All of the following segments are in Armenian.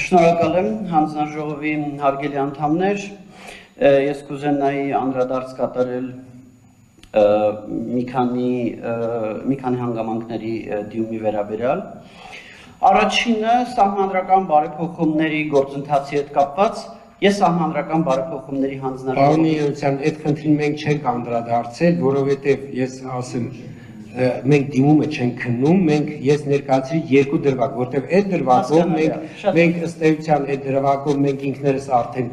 Շնորհակալ եմ հանձնաժողովի հարգելի անդամներ, ես կուզենայի անդրադարձ կատարել մի քանի հանգամանքների դիմումի վերաբերյալ։ Առաջինը սահմանադրական բարեփոխումների գործընթացի հետ կապված, ես սահմանադրական բարեփոխումների հանձնաժողովի Պարոն Երուսյան, այդ խնդրին մենք չենք անդրադարձել, որովհետև ես ասեմ մենք դիմումը չենք քննում, ես ներկայացրի երկու դրվագ, որտեղ այդ դրվագով մենք ըստ էության այդ դրվագով մենք ինքներս արդեն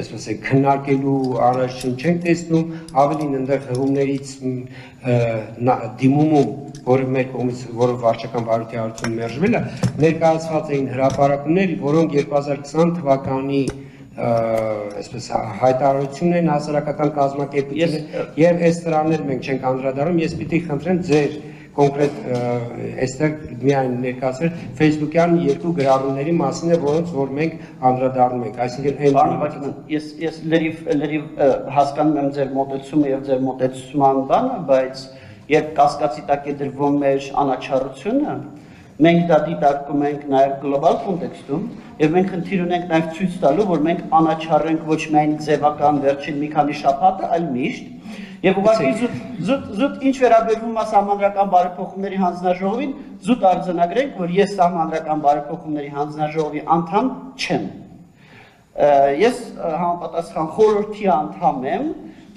այսպես է քննարկելու առաջին չենք տեսնում, ավելին այնտեղ հղումներից դիմումում, որը մեր կողմից, որով վարչական վարույթի հարցում մերժվել է, ներկայացված էին հրապարակումներ, որոնք 2020 թվականի այսպես հայտարարությունն են հասարակական կազմակերպությունը եւ այս դրաններ մենք չենք անդրադառնում ես պիտի խնդրեմ ձեր կոնկրետ այստեղ միայն ներկայացնել Facebook-յան երկու գրառումների մասին է որոնց որ մենք անդրադառնում ենք այսինքն այն ես լրիվ հասկանում եմ ձեր մոտեցումը եւ ձեր մոտեցման բանը բայց երբ կասկածի տակ է դրվում մեր անաչառությունը մենք դա դիտարկում ենք նաև գլոբալ կոնտեքստում եւ մենք խնդիր ունենք նաև ցույց տալու որ մենք անաչառ ենք ոչ միայն ձևական վերջին մի քանի շաբաթը այլ միշտ եւ ուղղակի զուտ ինչ վերաբերվում է սահմանադրական բարեփոխումների հանձնաժողովին զուտ արձանագրենք որ ես սահմանադրական բարեփոխումների հանձնաժողովի անդամ չեմ ես համապատասխան խորհրդի անդամ եմ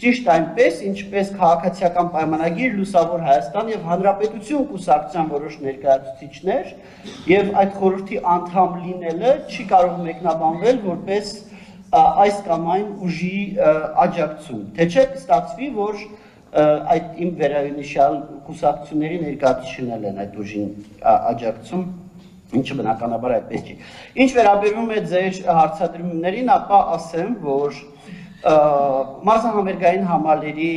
Ճիշտ այնպես, ինչպես քաղաքացիական պայմանագիր Լուսավոր Հայաստան եւ Հանրապետություն կուսակցության որոշ ներկայացուցիչներ եւ այդ խորհրդի անդամ լինելը չի կարող մեկնաբանվել որպես այս կամ այն ուժի աջակցում։ Թե չէ կստացվի, որ այդ իմ վերայնիշալ կուսակցությունների ներկայացուցիչներն են այդ ուժին աջակցում, ինչը բնականաբար այդպես չի։ Ինչ վերաբերում է ձեր հարցադրումներին, ապա ասեմ, որ Մարզահամերգային համալիրի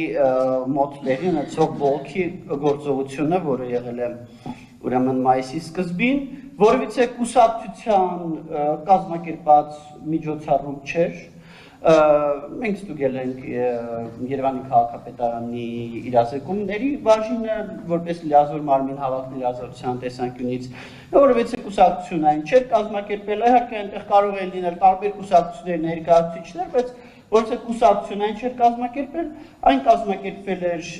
մոտ տեղի ունեցող բողոքի գործողությունը, որը եղել է ուրեմն մայիսի սկզբին, որովհետեւ կուսակցության կազմակերպած միջոցառում չէր, մենք ստուգել ենք Երևանի քաղաքապետարանի իրազեկումների բաժինը, որպես լիազոր մարմին հավաքների ազատության տեսանկյունից, որովհետեւ կուսակցությունը այն չէր կազմակերպել, իհարկե այնտեղ կարող է լինել տարբեր կուսակցությունների ներկայացուցիչներ, բայց Որովհետև կուսակցությունը այն չէր կազմակերպել, այն կազմակերպվել էր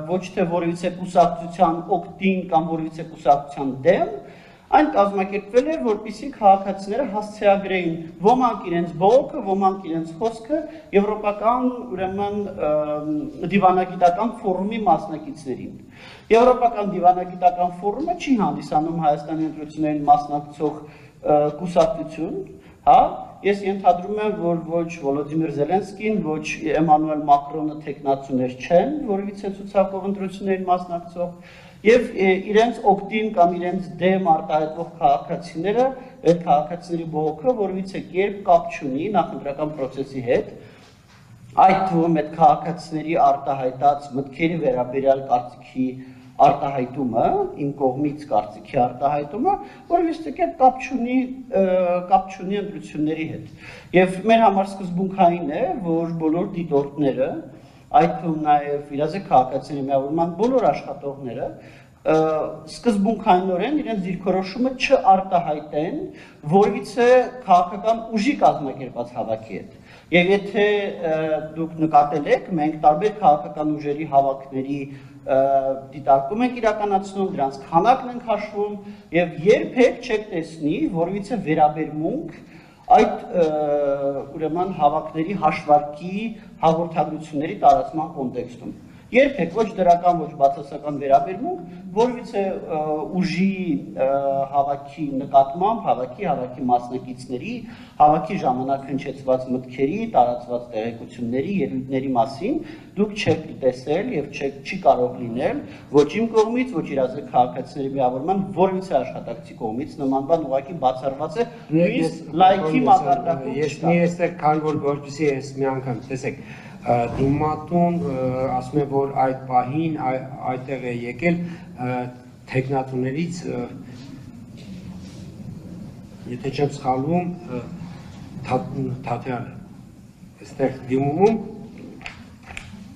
ոչ թե որևիցե կուսակցության օգտին կամ որևիցե կուսակցության դեմ, այն կազմակերպվել էր, որպեսզի քաղաքացիները հասցեագրեին ոմանք իրենց բողոքը, ոմանք իրենց խոսքը եվրոպական ուրեմն դիվանագիտական ֆորումի մասնակիցներին։ Եվրոպական դիվանագիտական ֆորումը չի հանդիսանում Հայաստանի ընտրություններին մասնակցող կուսակցություն, հա Ես ենթադրում եմ, որ ոչ Վոլոդիմիր Զելենսկին, ոչ Էմանուել Մակրոնը տեխնացուներ չեն, որովհետև ցուցակով ընտրություններին մասնակցող, եւ իրենց օգտին կամ իրենց դեմ արտահայտվող քաղաքացիները, այդ քաղաքացիների բողոքը, որովհետև երբ կապ չունի նախընտրական process-ի հետ, այդ թվում այդ քաղաքացիների արտահայտած մտքերի վերաբերյալ կարծիքի արտահայտումը, իմ կողմից կարծիքի արտահայտումը, որովհետև կապ չունի ընտրությունների հետ։ Եվ մեր համար սկզբունքային է, որ բոլոր դիտորդները, այդ թվում նաև իրազեկ քաղաքացիների միավորման բոլոր աշխատողները, սկզբունքայինորեն իրենց դիրքորոշումը չարտահայտեն որևիցե քաղաքական ուժի կազմակերպած հավաքի հետ։ Եվ եթե դուք նկատել եք, մենք տարբեր քաղաքական ուժերի հավաքների դիտարկում ենք իրականացնում, դրանց քանակն ենք հաշվում եւ երբեք չեք տեսնի որևիցե վերաբերմունք այդ ուրեմն հավաքների հաշվարկի հաղորդագրությունների տարածման կոնտեքստում։ Երբեք ոչ դրական, ոչ բացասական վերաբերմունք, որովհետեւ ուժի հավաքի նկատմամբ, հավաքի մասնակիցների, հավաքի ժամանակ հնչեցված մտքերի, տարածված տեղեկությունների, ելույթների մասին դուք չեք տեսել եւ չի կարող լինել ոչ իմ կողմից, ոչ իրազեկ քաղաքացիների միավորման որևիցե աշխատակցի կողմից նման բան ուղղակի բացառված է նույնիսկ լայքի մակարդակով։ Ես մի այստեղ քան որ գործի ես մի անգամ տեսեք Դիմատուն ասում է, որ այդ պահին այդտեղ է եկել թեկնատուներից, եթե չեմ սխալվում, Թաթյանը, այստեղ դիմումում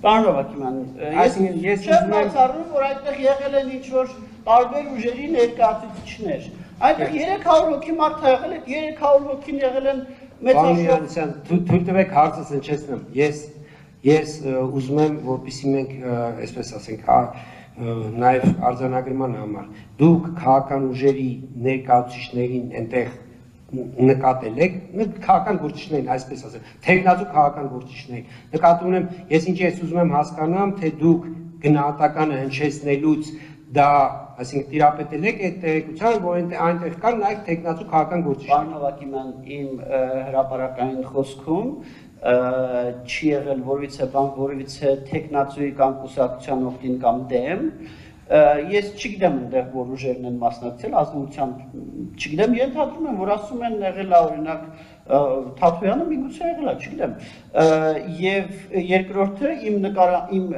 Պարոն Հովհաննիսյան, ես չեմ բացառում, որ այդտեղ եղել են ինչ-որ տարբեր ուժերի ներկայացուցիչներ, Այդտեղ 300 հոգի մարդ ա եղել, այդ 300 հոգին եղել են Պարոն թույլ տվեք հարցս հնչեցնեմ։ Ես ուզում եմ, որպեսզի մենք, այսպես ասենք, նաև արձանագրման համար, դուք քաղաքական ուժերի ներկայացուցիչներին այնտեղ նկատել եք, քաղաքական գործիչներին, այսպես ասեմ, թեկնածու քաղաքական գործիչներին, նկատում եմ, ես ինչ ես ուզում եմ հասկանամ, թե դուք գնահատականը հնչեցնելուց դա, այսինքն տիրապետել եք այդ տեղեկությանը, որ այնտեղ կան նաև թեկնածու քաղաքական գործիչներ։ Պարոն Հովակիմյան, իմ հրապարակային խոսքում չի եղել որևիցե բան, որևիցե թեկնածուի կամ կուսակցության օգտին կամ դեմ, ես չգիտեմ այնտեղ որ ուժերն են մասնակցել, ազնվությամբ չգիտեմ, ենթադրում եմ, որ ասում են եղել է օրինակ Թաթոյանը միգուցե եղել է, չգիտեմ, եւ երկրորդը իմ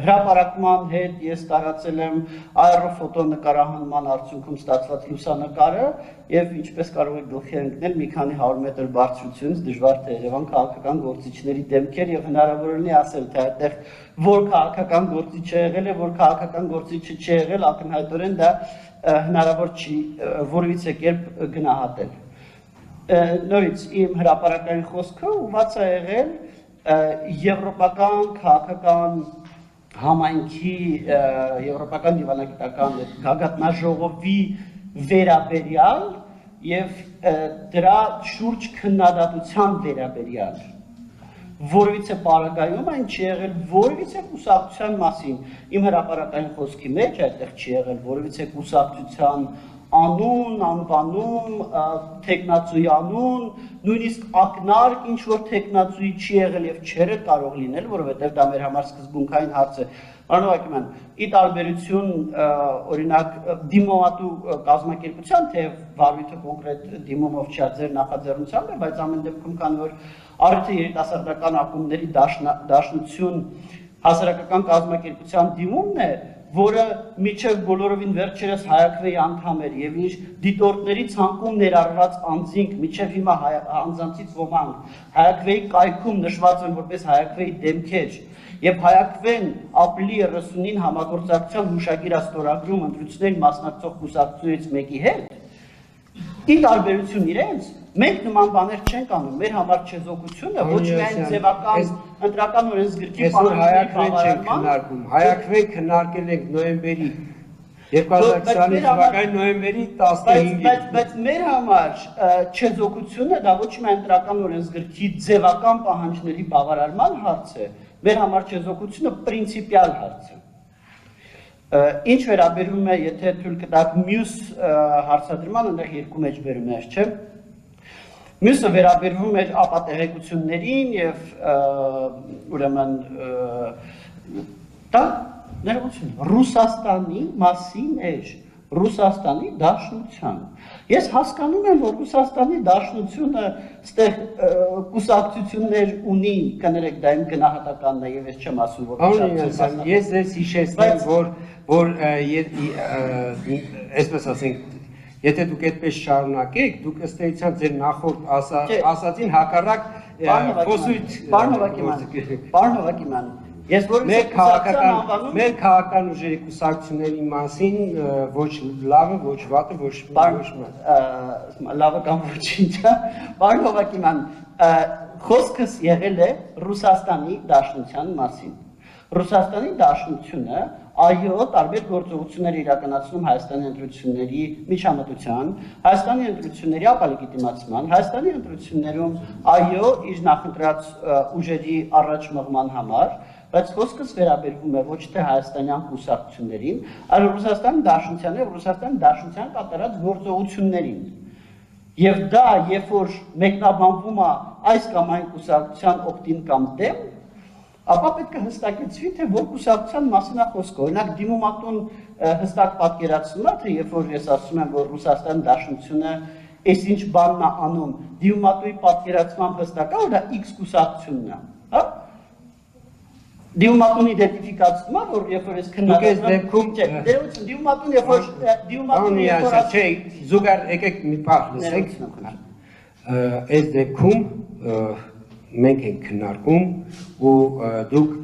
հրապարակման հետ ես տարածել եմ աերոֆոտո նկարահանման արդյունքում ստացված լուսանկարը եւ ինչպես կարող եք գլխի ընկնել մի քանի 100 մետր բարձրությունից դժվար թե Երևան քաղաքական գործիչների դեմքեր եւ հնարավոր լինի ասել թե այդտեղ որ քաղաքական գործիչ է եղել է, որ քաղաքական գործիչը չի եղել, ակնհայտորեն դա հնարավոր չի որևիցե կերպ գնահատել։ Նորից իմ հրապարակային խոսքը ուղղված է եղել եվրոպական քաղաքական համայնքի եվրոպական դիվանագիտական գագաթնաժողովի վերաբերյալ եւ դրա շուրջ քննադատության վերաբերյալ որևիցե պարագայում այն չի եղել որևիցե կուսակցության մասին իմ հրապարակային խոսքի մեջ այդտեղ չի եղել որևիցե կուսակցության անուն, անվանում, թեկնածուի անուն, նույնիսկ ակնարկ ինչ որ թեկնածուի չի եղել եւ չէր կարող լինել, որովհետեւ դա մեր համար սկզբունքային հարց է։ Պարոն Հովակիմյան, ի տարբերություն օրինակ դիմոմատու կազմակերպության, թե վարույթը կոնկրետ դիմումով չի ձեր նախաձեռնությամբ է, բայց ամեն դեպքում քանի որ առիթը երիտասարդական ակումբների դաշնություն հասարակական կազմակերպության դիմումն է, որը միջև բոլորովին վերջերս Հայաքվեի անդամ էր եւ իր դիտորդների ցանկում ներառված անձինք միջև հիմա անձանցից ոմանք Հայաքվեի կայքում նշված են որպես Հայաքվեի դեմքեր եւ Հայաքվեն ապրիլի 30-ին համագործակցության հուշագիր ստորագրում ընտրություններին մասնակցող կուսակցությունից մեկի հետ ի տարբերություն իրենց մենք նման բաներ չենք անում մեր համար չեզոքությունը ոչ միայն ձևական ընտրական օրենսգրքի պահանջների Հայաքվեն քննարկել ենք նոյեմբերի 2020 թվականի նոյեմբերի 15-ին բայց մեր համար չեզոքությունը դա ոչ միայն ընտրական օրենսգրքի ձևական պահանջների բավարարման հարց է մեր համար չեզոքությունը պրինցիպիալ հարց է Ինչ վերաբերում է, եթե թույլ կտաք մյուս հարցադրման, այնտեղ երկու մեջբերում էր, չէ՞։ Մյուսը վերաբերվում էր ապատեղեկություններին եւ ուրեմն դա ներողություն, Ռուսաստանի մասին էր, Ռուսաստանի Դաշնության։ Ես հասկանում եմ, որ Ռուսաստանի Դաշնությունը ստեղ կուսակցություններ ունի, կներեք դա իմ գնահատականն է եւ ես չեմ ասում, որ ես ձեզ հիշեցնեմ, որ այսպես ասենք Եթե դուք այդպես շարունակեք, դուք ըստ էության ձեր նախորդ ասածին հակառակ խոսույթ Պարոն Հովակիմյան, ես որ մեր քաղաքական ուժերի կուսակցությունների մասին ոչ լավը, ոչ վատը, ոչ լավը կամ ոչինչը, պարոն Հովակիմյան, խոսքս եղել է Ռուսաստանի Դաշնության մասին։ Ռուսաստանի Դաշնությունը այո, տարբեր գործողություններ իրականացնում Հայաստանի ընտրությունների միջամտության, Հայաստանի ընտրությունների ապալեգիտիմացման, Հայաստանի ընտրություններում այո, իր նախընտրած ուժերի առաջ մղման համար, բայց խոսքս վերաբերվում է ոչ թե հայաստանյան կուսակցություններին, այլ Ռուսաստանի Դաշնության եւ Ռուսաստանի Դաշնության կատարած գործողություններին։ Եվ դա, երբ որ մեկնաբանվում է այս կամ այն կուսակցության օգտին կամ դեմ, ապա պետք է հստակեցվի, թե որ կուսակցության մասին է խոսքը։ Օրինակ դիմումատուն հստակ պատկերացնում է, թե երբ որ ես ասում եմ, որ Ռուսաստանի Դաշնությունը այս ինչ բանն է անում, դիմումատուի պատկերացմամբ հստակ է, որ դա X կուսակցությունն է, հա? Դիմումատուն իդենտիֆիկացնում է, որ երբ որ ես քննադատում եմ, դիմումատուն երբ որ չէ, զուգահեռ եկեք մի բան լսեք։ Այս դեպքում մենք ենք քննարկում ու դուք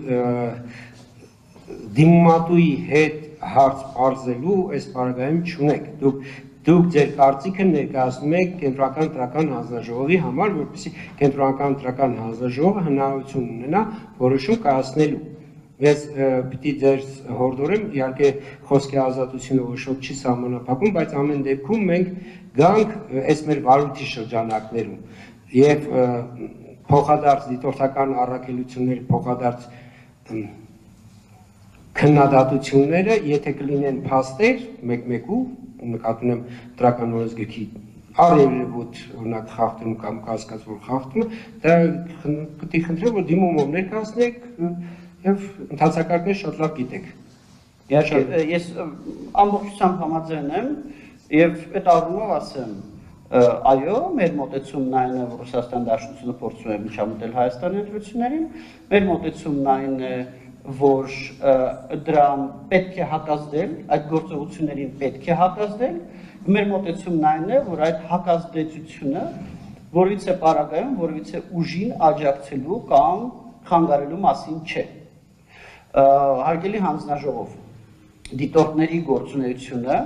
դիմումատուի հետ հարց բարձելու այս բaragայում չունեք։ Դուք դուք ձեր կարծիքը ներկայացնում եք կենտրոնական ընտրական հանձնաժողովի համար, որպեսզի կենտրոնական ընտրական հանձնաժողովը հնարավորություն ունենա որոշում կայացնելու։ Ես պիտի ձեր հորդորեմ, իհարկե խոսքի ազատությունը որոշով չի սահմանափակում, բայց ամեն դեպքում մենք գանք այս մեր վարույթի շրջանակներում եւ փոխադարձ դիտորդական առաքելությունների փոխադարձ քննադատությունները, եթե կլինեն փաստեր, մեկ-մեկու նկատում եմ դրական օրենսգրքի առերևույթ օրինակ խախտում կամ կասկած որ խախտում է, դա պիտի խնդրեմ, որ դիմումով ներկայացնեք եւ ընթացակարգները շատ լավ գիտեք։ Ես ամբողջությամբ համաձայն եմ եւ այդ առումով ասեմ, այո, մեր մոտեցումն այն է, որ Ռուսաստան Դաշնությունը փորձում է միջամտել Հայաստանի ընտրություններին, մեր մոտեցումն այն է, որ դրան պետք է հակազդել, այդ գործողություններին պետք է հակազդել, մեր մոտեցումն այն է, որ այդ հակազդեցությունը որևիցե պարագայում, որևիցե ուժին աջակցելու կամ խանգարելու մասին չէ։ Հարգելի հանձնաժողով, դիտորդների գործունեությունը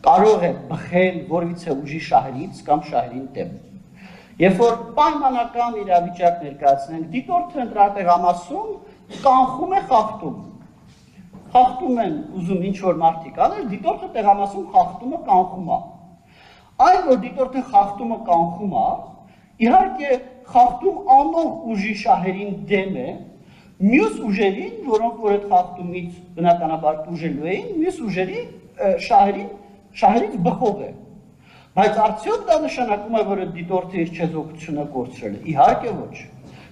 կարող է բխել որևիցե ուժի շահերից կամ շահերին դեմ։ Երբ որ պայմանական իրավիճակ ներկայացնենք, դիտորդը ընտրատեղամասում կանխում է խախտում։ Խախտում են ուզում ինչ-որ մարդիկ անել, դիտորդը տեղամասում խախտումը կանխում է։ Այն, որ դիտորդը խախտումը կանխում է, իհարկե խախտում անող ուժի շահերին դեմ է, մյուս ուժերին, որոնք որ այդ խախտումից բնականաբար ուժելու էին, մյուս ուժերի շահերից բխող է։ Բայց արդյոք դա նշանակում է, որ այդ դիտորդը իր չեզոքությունը կորցրել է։ Իհարկե ոչ,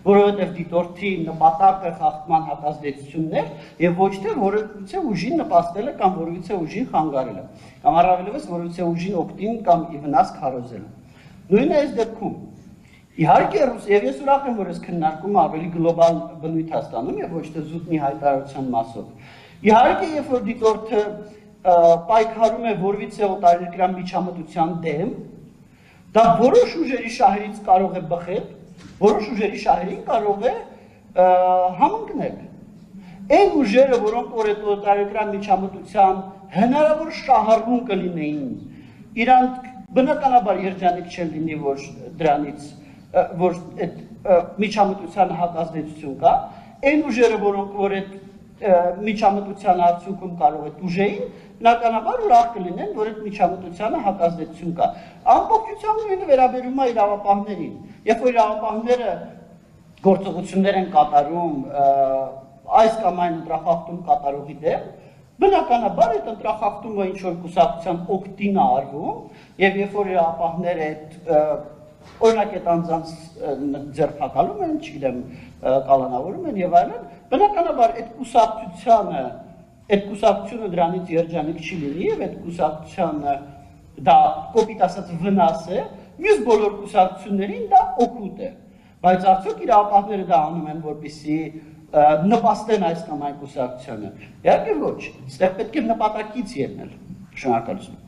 որովհետև դիտորդի նպատակը խախտման հակազդեցությունն էր եւ ոչ թե որևիցե ուժին նպաստելը կամ որևիցե ուժին խանգարելը, կամ առավելևս որևիցե ուժին օգտին կամ ի վնաս քարոզելը։ Նույնն է այս դեպքում։ Իհարկե, եւ ես ուրախ եմ, որ այս քննարկումը ավելի գլոբալ բնույթ է ստանում եւ ոչ թե զուտ մի հայտարարության մասով։ Իհարկե, երբ որ դիտորդը պայքարում է որևիցե օտարերկրյա միջամտության դեմ, դա որոշ ուժերի շահերից կարող է բխել, որոշ ուժերի շահերին կարող է համընկնել։ Այն ուժերը, որոնք որ այդ օտարերկրյա միջամտության հնարավոր շահառուն կլինեին, իրանք բնականաբար երջանիկ չեն լինի, որ դրանից որ այդ միջամտությանը հակազդեցություն կա, այն ուժերը, որոնք որ այդ միջամտության արդյունքում կարող է ուժեին, բնականաբար ուրախ կլինեն, որ այդ միջամտությանը հակազդեցություն կա։ Ամբողջությամբ նույնը վերաբերում է իրավապահներին։ Երբ որ իրավապահները գործողություններ են կատարում այս կամ այն ընտրախախտում կատարողի դեմ, բնականաբար այդ ընտրախախտումը ինչ որ կուսակցության օգտին է արվում, եւ երբ որ իրավապահները այդ օրինակ այդ անձանց ձերբակալում են, չգիտեմ, կալանավորում են եւ այլն, բնականաբար այդ կուսակցությունը դրանից երջանիկ չի լինի եւ այդ կուսակցությանը դա կոպիտ ասած վնաս է, մյուս բոլոր կուսակցություններին դա օգուտ է։ Բայց արդյոք իրավապահները դա անում են, որպեսզի նպաստեն այս կամ այն կուսակցությանը։ Իհարկե ոչ, այստեղ պետք է նպատակից ելնել։ Շնորհակալություն։